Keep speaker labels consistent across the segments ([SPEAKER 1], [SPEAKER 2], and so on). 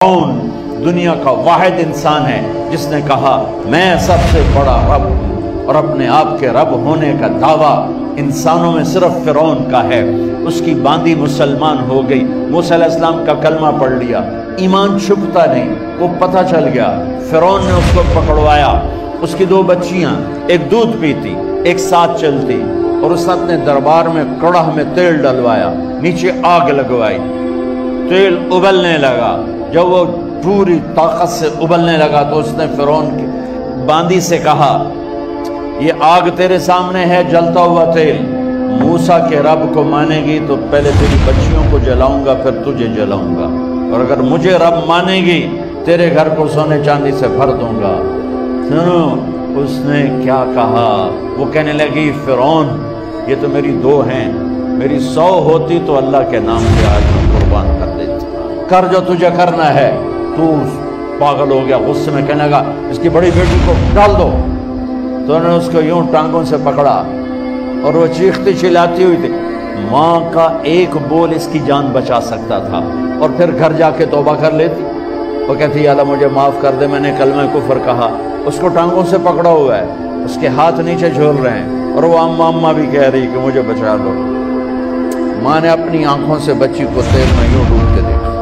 [SPEAKER 1] فرعون دنیا کا واحد انسان ہے جس نے کہا میں سب سے بڑا رب ہوں، اور اپنے آپ کے رب ہونے کا دعویٰ انسانوں میں صرف فرعون کا ہے۔ اس کی باندی مسلمان ہو گئی، موسیٰ علیہ السلام کا کلمہ پڑھ لیا، ایمان چھپتا نہیں، وہ پتہ چل گیا۔ فرعون نے اس کو پکڑوایا، اس کی 2 بچیاں، ایک دودھ پیتی ایک ساتھ چلتی، اور اس نے اپنے دربار میں کڑاہ میں تیل ڈلوایا، نیچے آگ لگوائی، تیل ابلنے لگا۔ جب وہ پوری طاقت سے ابلنے لگا تو اس نے فرعون کی باندی سے کہا یہ آگ تیرے سامنے ہے، جلتا ہوا تیل، موسیٰ کے رب کو مانے گی تو پہلے تیری بچیوں کو جلاؤں گا پھر تجھے جلاؤں گا، اور اگر مجھے رب مانے گی تیرے گھر کو سونے چاندی سے بھر دوں گا۔ سنو اس نے کیا کہا، وہ کہنے لگی فرعون یہ تو میری 2 ہیں، میری 100 ہوتی تو اللہ کے نام پہ آج میں قربان کر دیتی، کر جو تجھے کرنا ہے۔ تو پاگل ہو گیا، غصے میں کہنے لگا اس کی بڑی بیٹی کو ڈال دو۔ تو انہوں نے اس کو یوں ٹانگوں سے پکڑا اور وہ چیختی چلاتی ہوئی تھی۔ ماں کا ایک بول اس کی جان بچا سکتا تھا، اور پھر گھر جا کے توبہ کر لیتی۔ وہ کہتی یا اللہ مجھے معاف کر دے، میں نے کلمہ کفر کہا۔ اس کو ٹانگوں سے پکڑا ہوا ہے، اس کے ہاتھ نیچے جھول رہے ہیں، اور وہ اماں اماں بھی کہہ رہی کہ مجھے بچا دو۔ ماں نے اپنی آنکھوں سے بچی کو تیل میں یوں ڈوب کے دیکھا،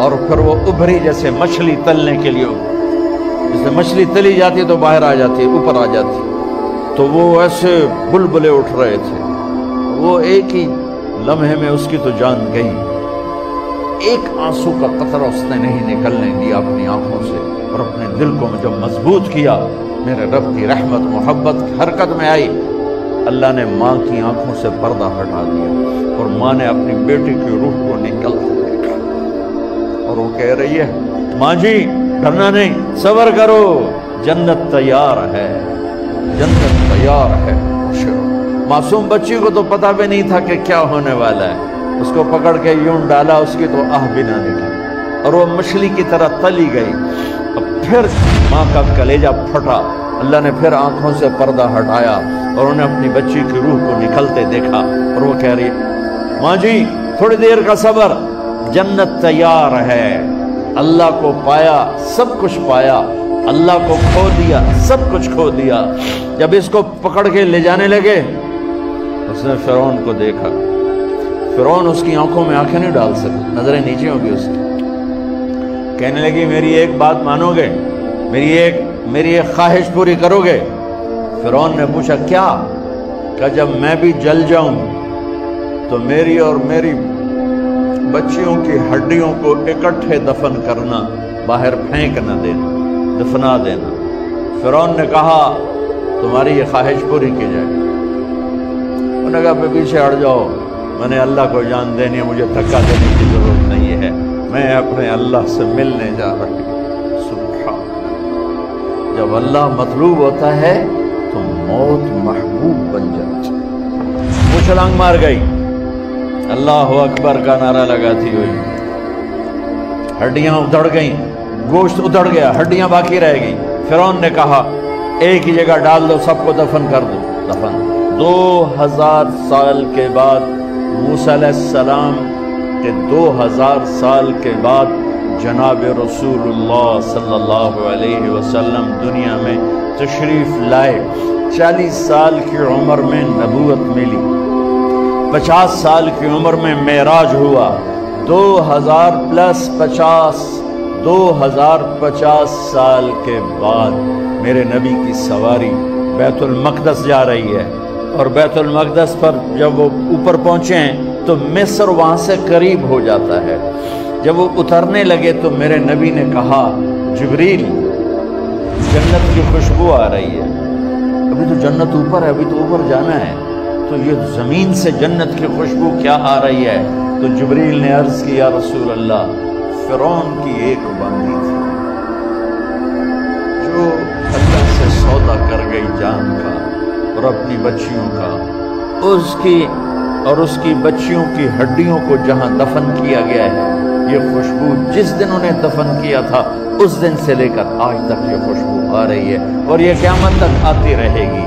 [SPEAKER 1] اور پھر وہ ابھری جیسے مچھلی تلنے کے لیے، جیسے مچھلی تلی جاتی تو باہر آ جاتی، اوپر آ جاتی، تو وہ ایسے بلبلے اٹھ رہے تھے۔ وہ ایک ہی لمحے میں اس کی تو جان گئی، ایک آنسو کا قطرہ اس نے نہیں نکلنے دیا اپنی آنکھوں سے، اور اپنے دل کو جب مضبوط کیا، میرے رب کی رحمت محبت حرکت میں آئی۔ اللہ نے ماں کی آنکھوں سے پردہ ہٹا دیا، اور ماں نے اپنی بیٹی کی روح کو نکلتے دیکھا، اور وہ کہہ رہی ہے ماں جی ڈرنا نہیں، صبر کرو، جنت تیار ہے، جنت تیار ہے۔ معصوم بچی کو تو پتہ بھی نہیں تھا کہ کیا ہونے والا ہے، اس کو پکڑ کے یوں ڈالا، اس کی تو آہ بھی نہ نکلی، اور وہ مچھلی کی طرح تلی گئی۔ اب پھر ماں کا کلیجہ پھٹا، اللہ نے پھر آنکھوں سے پردہ ہٹایا، اور انہیں اپنی بچی کی روح کو نکلتے دیکھا، اور وہ کہہ رہی ہے ماں جی تھوڑی دیر کا صبر، جنت تیار ہے۔ اللہ کو پایا سب کچھ پایا، اللہ کو کھو دیا سب کچھ کھو دیا۔ جب اس کو پکڑ کے لے جانے لگے، اس نے فرعون کو دیکھا۔ فرعون اس کی آنکھوں میں آنکھیں نہیں ڈال سکتا، نظریں نیچے ہوگی اس کی۔ کہنے لگی میری ایک بات مانو گے، میری ایک خواہش پوری کرو گے؟ فرعون نے پوچھا کیا؟ کہ جب میں بھی جل جاؤں تو میری اور میری بچیوں کی ہڈیوں کو اکٹھے دفن کرنا، باہر پھینک نہ دینا، دفنا دینا۔ فرعون نے کہا تمہاری یہ خواہش پوری کی جائے۔ انہوں نے کہا پیچھے ہٹ جاؤ، میں نے اللہ کو جان دینی ہے، مجھے دھکا دینے کی ضرورت نہیں ہے، میں اپنے اللہ سے ملنے جا رہی ہوں۔ سبحان اللہ، جب اللہ مطلوب ہوتا ہے تو موت محبوب بن جاتی۔ وہ چھلانگ مار گئی، اللہ اکبر کا نعرہ لگاتی ہوئی، ہڈیاں ادھڑ گئیں، گوشت ادھڑ گیا، ہڈیاں باقی رہ گئی۔ فرعون نے کہا ایک ہی جگہ ڈال دو، سب کو دفن کر دو۔ دفن 2000 سال کے بعد، موسیٰ علیہ السلام کے 2000 سال کے بعد جناب رسول اللہ صلی اللہ علیہ وسلم دنیا میں تشریف لائے۔ 40 سال کی عمر میں نبوت ملی، 50 سال کی عمر میں معراج ہوا، 2050 سال کے بعد میرے نبی کی سواری بیت المقدس جا رہی ہے، اور بیت المقدس پر جب وہ اوپر پہنچے ہیں تو مصر وہاں سے قریب ہو جاتا ہے۔ جب وہ اترنے لگے تو میرے نبی نے کہا جبریل جنت کی خوشبو آ رہی ہے، ابھی تو جنت اوپر ہے، ابھی تو اوپر جانا ہے، تو یہ زمین سے جنت کی خوشبو کیا آ رہی ہے؟ تو جبریل نے عرض کی یا رسول اللہ فرعون کی ایک باندی تھی جو اللہ سے سودا کر گئی جان کا اور اپنی بچیوں کا، اس کی بچیوں کی ہڈیوں کو جہاں دفن کیا گیا ہے، یہ خوشبو جس دن انہیں دفن کیا تھا اس دن سے لے کر آج تک یہ خوشبو آ رہی ہے، اور یہ قیامت تک آتی رہے گی۔